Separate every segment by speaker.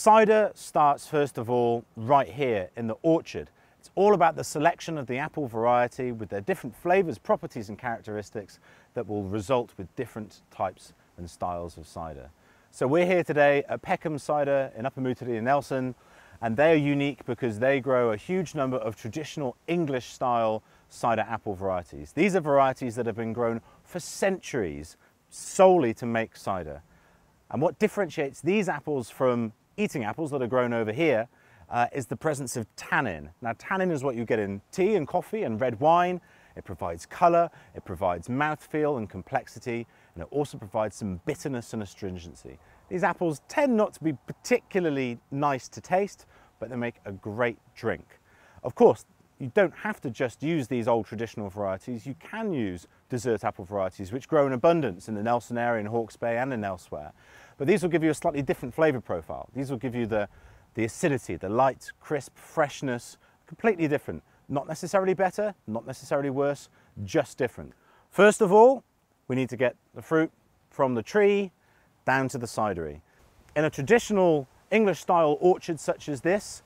Speaker 1: Cider starts first of all right here in the orchard. It's all about the selection of the apple variety with their different flavors, properties and characteristics that will result with different types and styles of cider. So we're here today at Peckham Cider in Upper Mouterley in Nelson, and they are unique because they grow a huge number of traditional English style cider apple varieties. These are varieties that have been grown for centuries solely to make cider. And what differentiates these apples from eating apples that are grown over here is the presence of tannin. Now, tannin is what you get in tea and coffee and red wine. It provides colour, it provides mouthfeel and complexity, and it also provides some bitterness and astringency. These apples tend not to be particularly nice to taste, but they make a great drink. Of course, you don't have to just use these old traditional varieties. You can use dessert apple varieties, which grow in abundance in the Nelson area, in Hawke's Bay and in elsewhere. But these will give you a slightly different flavour profile. These will give you the acidity, the light, crisp, freshness, completely different. Not necessarily better, not necessarily worse, just different. First of all, we need to get the fruit from the tree down to the cidery. In a traditional English style orchard such as this,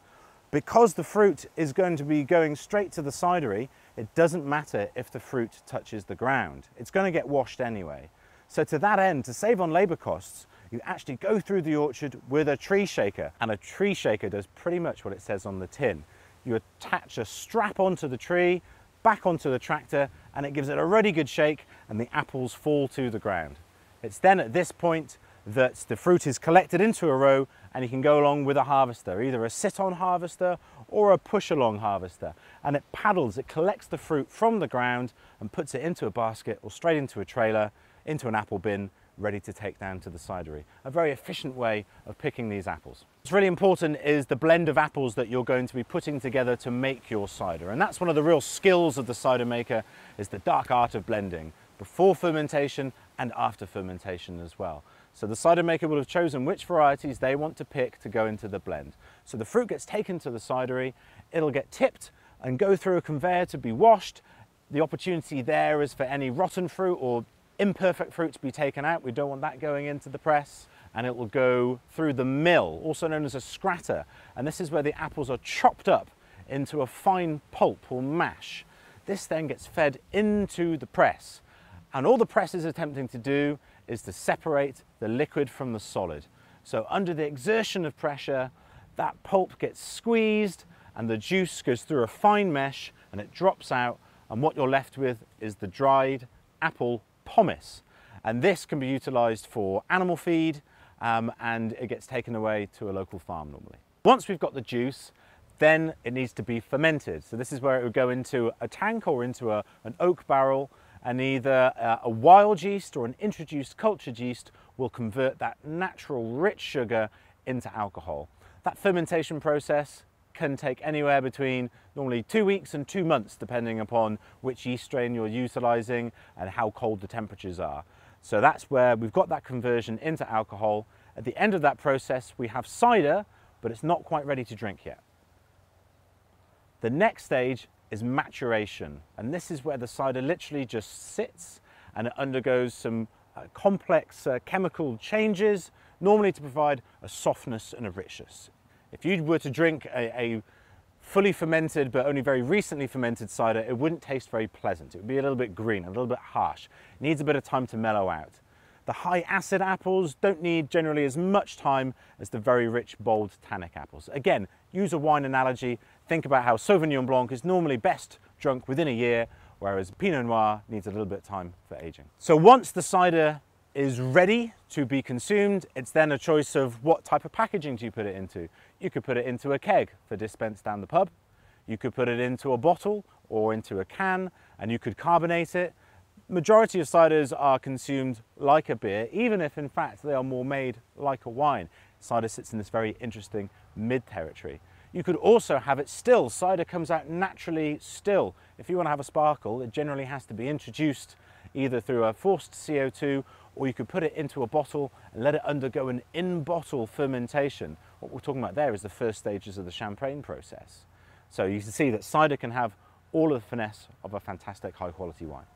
Speaker 1: because the fruit is going to be going straight to the cidery, it doesn't matter if the fruit touches the ground. It's going to get washed anyway. So to that end, to save on labour costs, you actually go through the orchard with a tree shaker. And a tree shaker does pretty much what it says on the tin. You attach a strap onto the tree, back onto the tractor, and it gives it a really good shake, and the apples fall to the ground. It's then at this point that the fruit is collected into a row, and you can go along with a harvester, either a sit-on harvester or a push-along harvester. And it paddles, it collects the fruit from the ground and puts it into a basket or straight into a trailer, into an apple bin, ready to take down to the cidery. A very efficient way of picking these apples. What's really important is the blend of apples that you're going to be putting together to make your cider. And that's one of the real skills of the cider maker, is the dark art of blending, before fermentation and after fermentation as well. So the cider maker will have chosen which varieties they want to pick to go into the blend. So the fruit gets taken to the cidery, it'll get tipped and go through a conveyor to be washed. The opportunity there is for any rotten fruit or imperfect fruit to be taken out. We don't want that going into the press. And it will go through the mill, also known as a scratter. And this is where the apples are chopped up into a fine pulp or mash. This then gets fed into the press. And all the press is attempting to do is to separate the liquid from the solid. So under the exertion of pressure, that pulp gets squeezed and the juice goes through a fine mesh and it drops out. And what you're left with is the dried apple pomace, and this can be utilised for animal feed and it gets taken away to a local farm normally. Once we've got the juice, then it needs to be fermented. So this is where it would go into a tank or into an oak barrel, and either a wild yeast or an introduced cultured yeast will convert that natural rich sugar into alcohol. That fermentation process can take anywhere between normally 2 weeks and 2 months, depending upon which yeast strain you're utilising and how cold the temperatures are. So that's where we've got that conversion into alcohol. At the end of that process, we have cider, but it's not quite ready to drink yet. The next stage is maturation, and this is where the cider literally just sits and it undergoes some complex chemical changes, normally to provide a softness and a richness. If you were to drink a fully fermented but only very recently fermented cider, it wouldn't taste very pleasant. It would be a little bit green, a little bit harsh. It needs a bit of time to mellow out. The high acid apples don't need generally as much time as the very rich, bold tannic apples. Again, use a wine analogy. Think about how Sauvignon Blanc is normally best drunk within a year, whereas Pinot Noir needs a little bit of time for aging. So once the cider is ready to be consumed, it's then a choice of what type of packaging do you put it into. You could put it into a keg for dispense down the pub. You could put it into a bottle or into a can, and you could carbonate it. Majority of ciders are consumed like a beer, even if in fact they are more made like a wine. Cider sits in this very interesting mid territory. You could also have it still. Cider comes out naturally still. If you want to have a sparkle, it generally has to be introduced either through a forced CO2, or you could put it into a bottle and let it undergo an in-bottle fermentation. What we're talking about there is the first stages of the champagne process. So you can see that cider can have all of the finesse of a fantastic high quality wine.